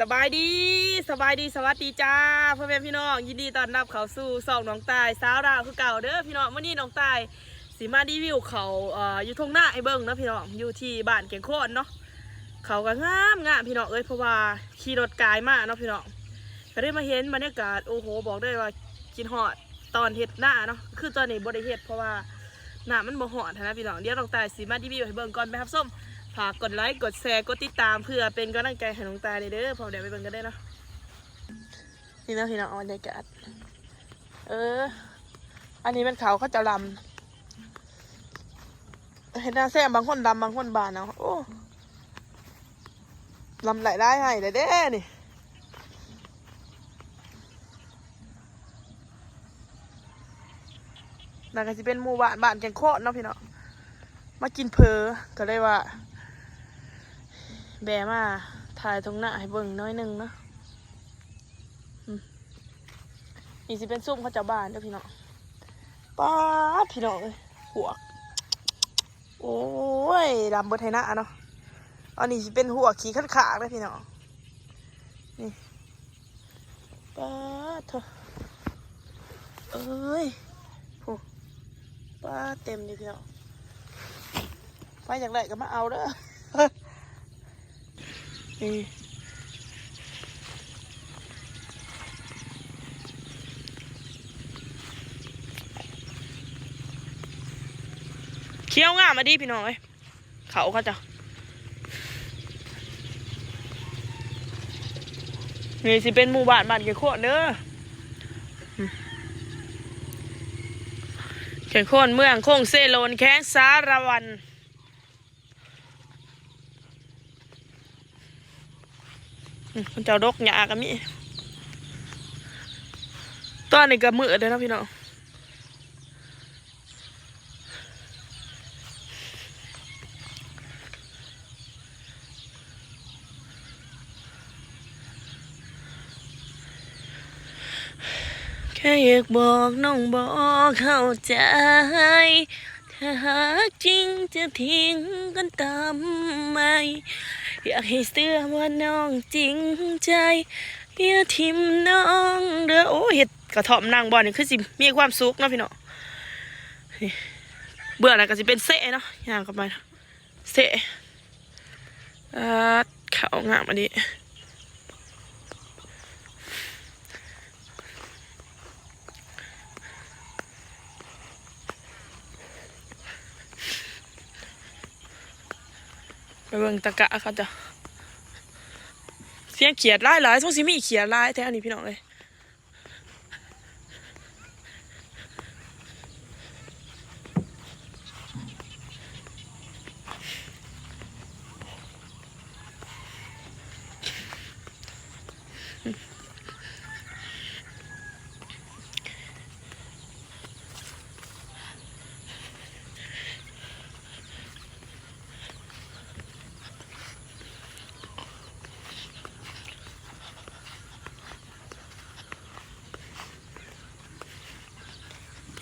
สบายดีสวัสดีจ้าพ่อแม่พี่น้องยินดีต้อนรับเข้าสู่ช่องน้องตายสาวดาวคือเก่าเด้อพี่น้องวันนี้น้องตายสีมารีวิวเขาอยู่ทงหน้าไอ้เบิ้งนะพี่น้องอยู่ที่บ้านเก่งโคตรเนาะเขาก็งามพี่น้องเพราะว่าขี่รถกายมากเนาะพี่น้องก็ได้มาเห็นบรรยากาศโอ้โหบอกได้ว่ากินหอดตอนเห็ดหน้าเนาะคือตอนนี้บ่ได้เห็ดเพราะว่าหน้ามันบ่หอดนะพี่น้องเดี๋ยวน้องตายสีมารีวิวให้เบิ้งก่อนไปครับส้มฝากกดไลค์กดแชร์กดติดตามเพื่อเป็นกำลังใจให้น้องตายเด้อพอเดี๋ยวไปเบิ่งกันได้เนาะนี่นะพี่น้องบรรยากาศอันนี้เป็นเขาจะลำเห็นหน้าแซมบางคนดำบางคนบานเนาะโอ้ลำไหลได้ให้เด้นี่นั่นก็จะเป็นหมู่บ้านแกงโคตรเนาะพี่น้องมากินเพอก็เลยว่าแบมาถ่ายตรงหน้าให้เบิ่งน้อยนึงเนาะนี่สิเป็นซุ่มเขาเจ้าบ้านเด้อพี่น้องป้าพี่น้องเลยหัวโอ้ยดำบนไทยหน้าเนาะอันนี้สิเป็นหัวขี้ขันขาดเลยพี่น้องนี่ป้าเถอะเอ้ยโหป้าเต็มเลยพี่น้องไปอย่างไรก็มาเอาเด้อนี่เคี้ยวง่ามมาดิพี่น้องเขาจะนี่สิเป็นหมู่บ้านเกี่ยวโคตรเด้อเกี่ยวโคตรเมืองโค้งเซโลนแข้งสารวันมันจะรกหยากันมิตอนนี้ก็มืดเลยนะพี่น้องแค่อยากบอกน้องบอกเข้าใจถ้าหากจริงจะทิ้งกันตามไม่อยากให้เสื้อว่าน้องจริงใจอย่าทิมน้องเด้อโอ้เห็ดกระถ่อมนางบอลนี่คือสิมีความสุขเนาะพี่น้องเบื่ออะไรก็สิเป็นเสะเนาะย่างกลับมาเสะเขางามอันนี้ไปเบิ่งตะกะเขาจะเสียงเขียดหลายสงสิมีเขียดลายแท้อันนี้พี่น้องเลย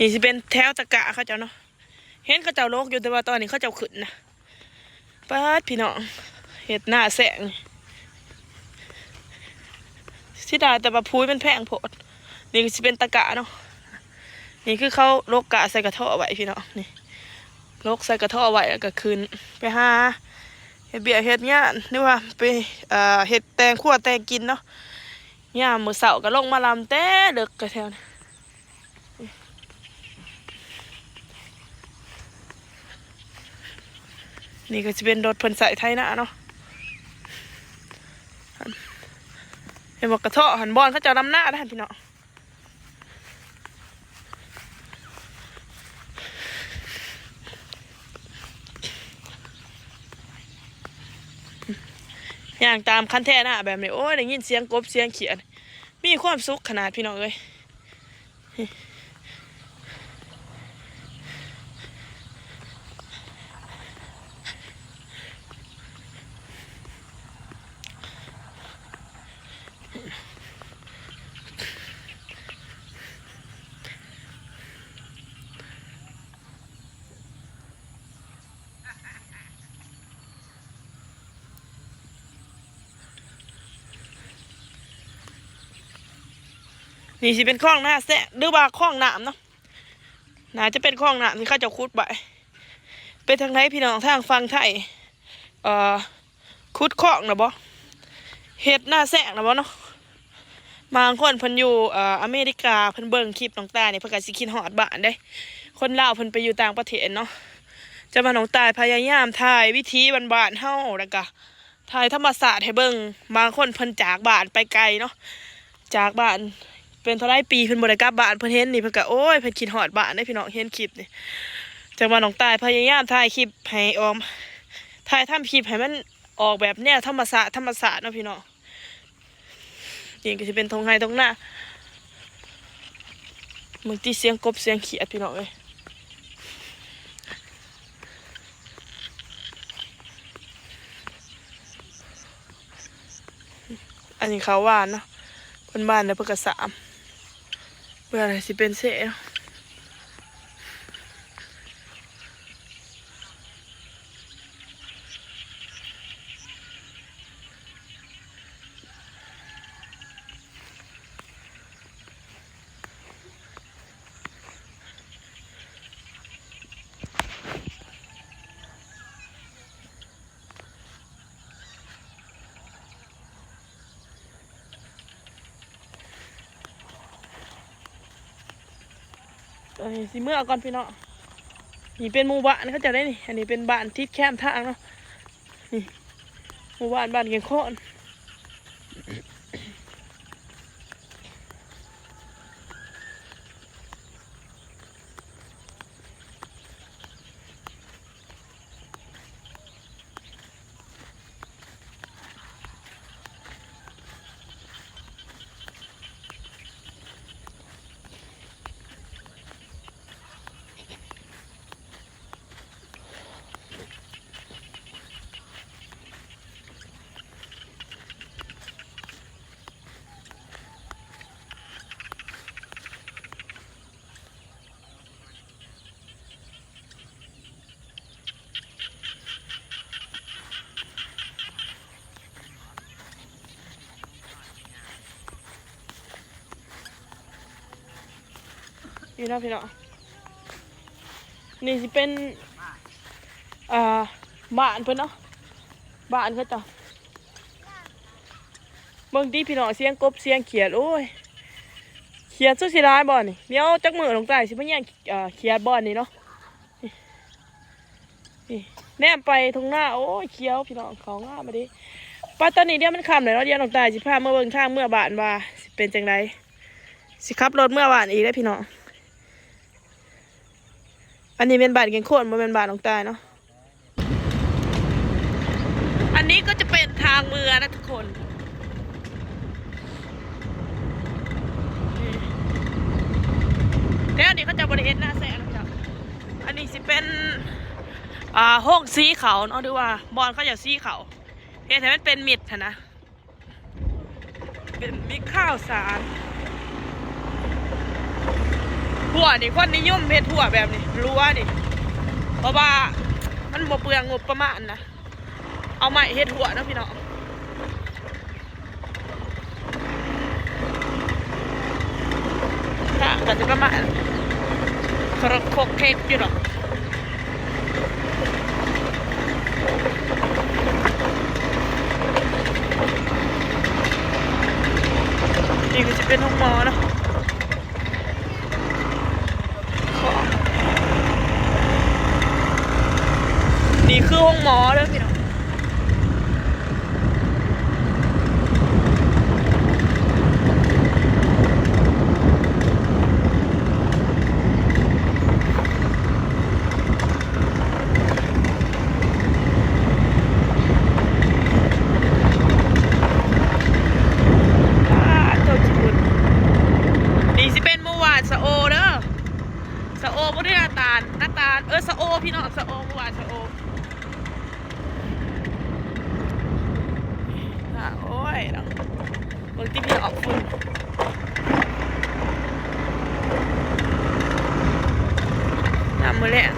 นี่สิเป็นแถวตะกะเขาเจ้าเนาะเห็นเขาเจ้าโลกอยู่แต่ว่าตอนนี้เขาเจ้าขึ้นนะป้าพี่น้องเห็ดหน้าแสงสิดาแต่ว่าพุ้ยเป็นแพงโพดนี่สิเป็นตะกะเนาะนี่คือเขาโลกกะใส่กระเทาะไว้พี่น้องนี่โลกใส่กระเทาะไว้แล้วก็คืนไปหาเห็ดเบียเห็ดเนี่ยหรือว่าไปเห็ดแตงขั่วแตงกินเนาะเนี่ยมือเสาร์ก็ลงมาลำแต่เด็กกระแถวนี่ก็จะเป็นรถพลใส่ไทยนะเนาะเห็นบอกกระเทาะหันบอลเขาจะนำหน้าได้พี่เนาะอย่างตามคันแท่หน้าแบบนี้โอ้ยได้ยินเสียงกบเสียงเขียดมีความสุขขนาดพี่น้องเลย นี่สิเป็นคลองหน้าแซะหรือว่าคลองน้ำเนาะน่าจะเป็นคลองน้ำที่เขาจะขุดไปไปทางไหนพี่น้องทางฝั่งไทยขุดคลองนะบ่เฮ็ดหน้าแซะนะบ่เนาะบางคนเพิ่นอยู่อเมริกาเพิ่นเบิ่งคลิปน้องตายนี่เพิ่นก็สิคิดฮอดบ้านได้คนลาวเพิ่นไปอยู่ต่างประเทศเนาะจะมาน้องตายพยายามถ่ายวิถีบ้านๆเฮาแล้วก็ถ่ายธรรมศาสตร์ให้เบิ่งบางคนเพิ่นจากบ้านไปไกลเนาะจากบ้านเป็นเท่าไรปีเพิ่นบ่ได้กลับบ้านเพิ่นเห็นนี่เพิ่นก็โอ้ยเพิ่นคิดฮอดบ้านได้พี่น้องเห็นคลิปนี่จะมาน้องตายพยายามถ่ายคลิปให้ออมถ่ายทำคลิปให้มันออกแบบแนวธรรมศาสตร์เนาะพี่น้องนี่ก็สิเป็นทงไห้ทงหน้ามึงตีเสียงกบเสียงเขียดพี่น้องเอ้ยอันนี้เขาว่านเนาะคนบ้านแล้วเพิ่นก็สามเพื่ออะไรสิเป็นเสะอันนี้สิเมื่อก่อนพี่น้องนี่เป็นหมู่บ้านเขาจะได้นี่อันนี้เป็นบ้านทิศแคมทางเนาะนี่หมู่บ้านเกียงโคนนี่นะพี่น้องนี่สิเป็นบ้านเพิ่นเนาะบ้านเขาจ้ะเบิ่งดีพี่น้องเสียงกบเสียงเขียดโอ้ยเขียดสุดสิร้ายบ่อนี่เดี๋ยวจักมือลงใต้สิมาแย่งเขียดบ่อนี่เนาะนี่แนมไปทงหน้าโอ้ยเขียวพี่น้องเขาง่ามาดิป้าตอนนี้เดี๋ยวมันค่ำเลยเนาะเดี๋ยวลงใต้สิพาเมื่อเบิ่งทางเมื่อบ้านว่าสิเป็นจังไดสิขับรถเมื่อบ้านอีกได้พี่น้องอันนี้เป็นบ้านเกียงโคนมันเป็นบ้านลงใต้เนาะอันนี้ก็จะเป็นทางเมืองนะทุกคนแล้วนี่เขาจะบริเวณหน้าแสงนะครับอันนี้สิเป็นห้องสีเขาเนาะหรือว่าบอลเขาอยากสีเขาเฮ้ยแต่มันเป็นมิดนะเป็นมิดข้าวสารหัวนี่คนนิยมเพชรหัวแบบนี้รั้วนี่เพราะว่ามันบ่เปลืองงบประมาณนะเอาไม้เฮ็ดหัวนะพี่น้องถ้าก็จะประมาณครกโคกเค้กอยู่หรอกนี่ก็จะเป็นห้องหมอเนาะนี่คือห้องหมอเลยพี่น้องสะโอเด้อสะโอบ่ได้หน้าตาลสะโอพี่น้องสะโอเมื่อวานสะโอโอ้ยน้องบางทีพี่ออกฝุ่นน้ำมือแหละ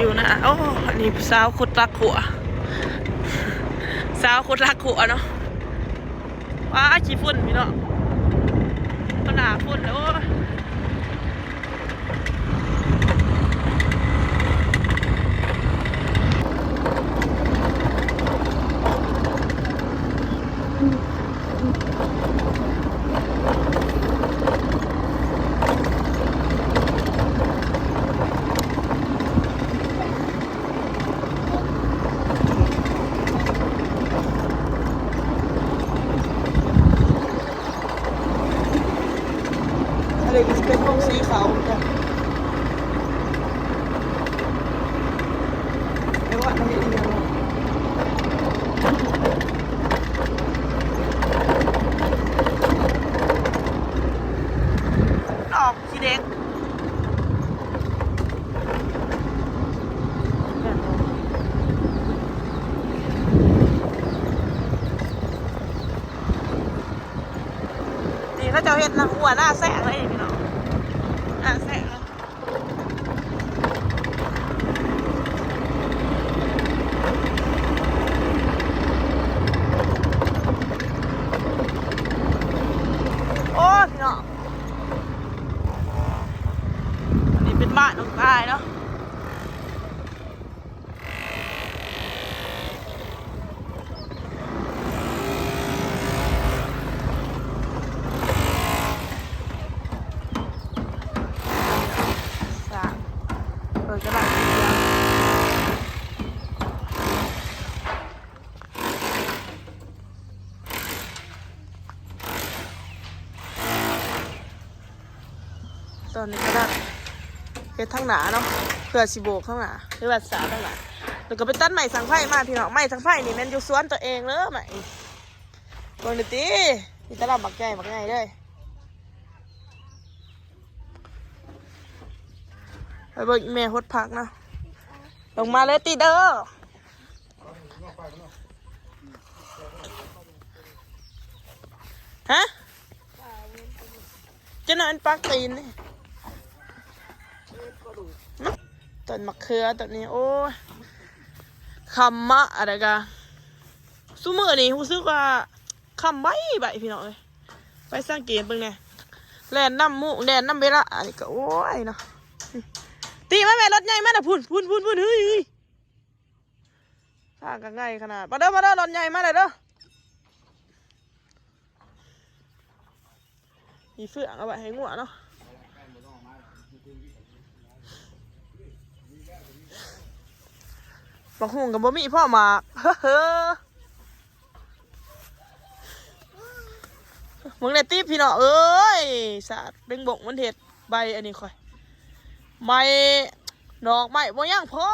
อยู่นะโอ้อันนี้สาวคุดรักหัวสาวคุดรักหัวเนาะว้าขี้ฝุ่นพี่เนาะปัญหาฝุ่นแล้วอะไรก็จะเป็นห้องสีขาวกันไม่ว่าอะไรอีกอย่างออกสีแดงนี่เขาจะเห็นนะหัวหน้าแสงเลยพี่น้องหน้าแสงนะโอ้พี่น้องอันนี้เป็นบ้านน้องตายเนาะกระดาษสีเหลืองตอนนี้กระดาษเฮ็ดทั้งหนาเนาะเพื่อสิโบกข้างหนาหรือว่าสาทั้งหนาแล้วก็ไปตัดใหม่สังไพ่มาพี่น้องใหม่สังไพ่นี่มันอยู่สวนตัวเองเลยใหม่เบิ่งดิตีนี่ตลาดบักใหญ่เลยไปเบิ่งแม่ฮดพักนะลงมาเลยตีเด้อฮะจะนอนปักตีนนี่ต้นมะเขือต้นนี้โอ้คำมะอะไรกันซูเมอร์นี่รู้สึกว่าคำใบพี่น้องเลยไปสังเกตเบิ่งเนี่ยแลนน้ำมูแลนน้ำเวลาอันนี้ก็โอ้ยเนาะตีมาแม่รถใหญ่มาน่ะพุ่นเฮ้ยทางกันง่ายขนาดมาเด้อรถใหญ่มาเลยเด้อมีเฟื่องเอาไว้ให้งัวเนาะบางหุ่งกับบ่มีพ่อมาเฮ้อมึงได้ตีพี่เนาะเอ้ยสาดเบ่งบกมันเห็ดใบอันนี้ค่อยใบดอกไม้บ่ย่างพอ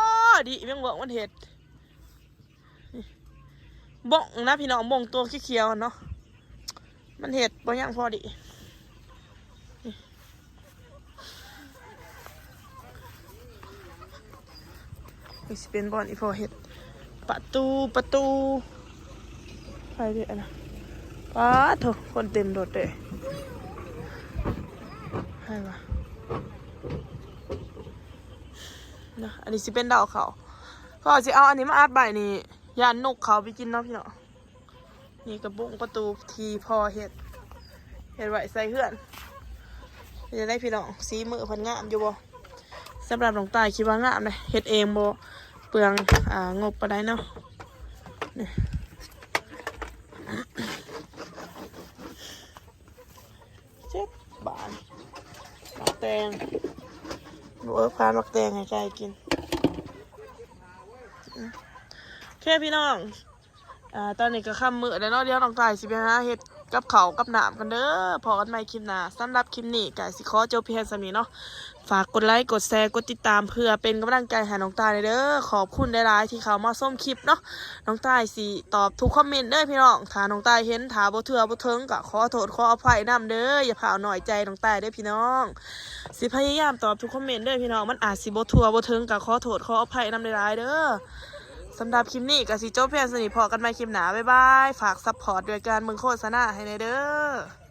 ดิเบ่งบกมันเห็ดบ่งนะพี่น้องบ่งตัวเขียวๆเนาะมันเห็ดบ่ย่างพอดินี่สิเป็นบอลอีพอเห็ดประตูไปดิอันนะป้าโถคนเต็มรถเลยให้มานะอันนี้สิเป็นดาวเขาก็จะเอาอันนี้มาอัดใบนี่ยานนกเขาไปกินเนาะพี่เนาะนี่กระบุงประตูทีพอเห็ดไว้ใส่เพื่อนจะได้พี่น้องสีมือพันงามอยู่บ่สำหรับน้องตายคิดว่างามเลยเห็ดเองบ่เปลืองงบไปได้เนาะนี่บานหมักแตงพานหมักแตงให้ใจกินแค่พี่น้องตอนนี้ก็ค่ำมื้อแล้วเนาะเดี๋ยวน้องตายสิไปหาเฮ็ดกับข้าวกับน้ำกันเด้อพอกันใหม่คลิปหน้าสำหรับคลิปนี้ก็สิขอจบเพียงเท่านี้เนาะฝากกดไลค์กดแชร์กดติดตามเพื่อเป็นกำลังใจให้น้องตายเด้อขอบคุณหลายๆที่เขามาส้มคลิปเนาะน้องตายสิตอบทุกคอมเมนต์เด้อพี่น้องถ้าน้องตายเห็นถาบ่เถื่อบ่เทิงก็ขอโทษขออภัยนำเด้ออย่าเผาหน่อยใจน้องตายเด้อพี่น้องสิพยายามตอบทุกคอมเมนต์เด้อพี่น้องมันอาจสิบ่ทั่วบ่เทิงก็ขอโทษขออภัยนำหลายๆเด้อสำหรับคลิปนี้ก็สิจบเพียงเท่านี้พอกันใหม่คลิปหน้าบ๊ายบายฝากซัพพอร์ตด้วยการเบิ่งโฆษณาให้ในเด้อ